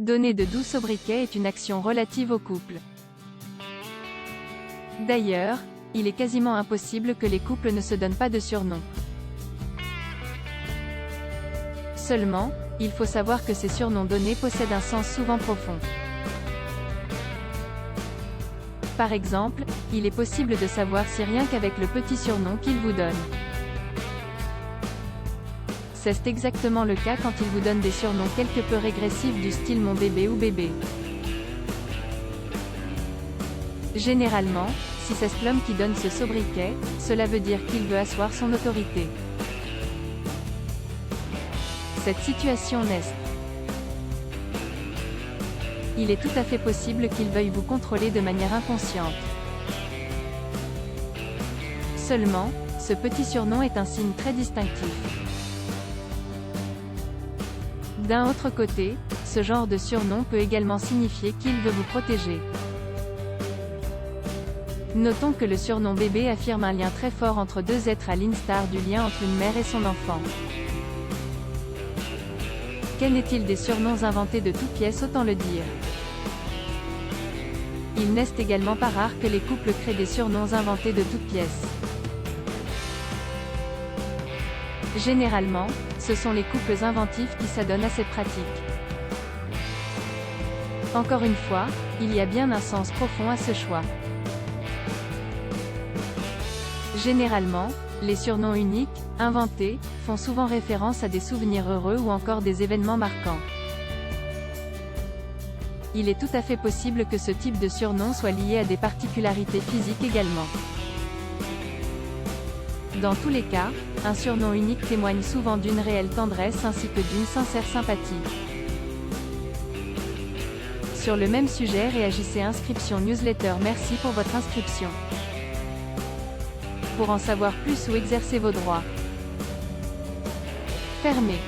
Donner de doux sobriquets est une action relative au couple. D'ailleurs, il est quasiment impossible que les couples ne se donnent pas de surnoms. Seulement, il faut savoir que ces surnoms donnés possèdent un sens souvent profond. Par exemple, il est possible de savoir si rien qu'avec le petit surnom qu'il vous donne. C'est exactement le cas quand il vous donne des surnoms quelque peu régressifs du style mon bébé ou bébé. Généralement, si c'est l'homme qui donne ce sobriquet, cela veut dire qu'il veut asseoir son autorité. Cette situation n'est. Il est tout à fait possible qu'il veuille vous contrôler de manière inconsciente. Seulement, ce petit surnom est un signe très distinctif. D'un autre côté, ce genre de surnom peut également signifier qu'il veut vous protéger. Notons que le surnom bébé affirme un lien très fort entre deux êtres à l'instar du lien entre une mère et son enfant. Qu'en est-il des surnoms inventés de toutes pièces, autant le dire. Il n'est également pas rare que les couples créent des surnoms inventés de toutes pièces. Généralement, ce sont les couples inventifs qui s'adonnent à cette pratique. Encore une fois, il y a bien un sens profond à ce choix. Généralement, les surnoms uniques, inventés, font souvent référence à des souvenirs heureux ou encore des événements marquants. Il est tout à fait possible que ce type de surnom soit lié à des particularités physiques également. Dans tous les cas, un surnom unique témoigne souvent d'une réelle tendresse ainsi que d'une sincère sympathie. Sur le même sujet, réagissez inscription newsletter. Merci pour votre inscription. Pour en savoir plus ou exercer vos droits. Fermez.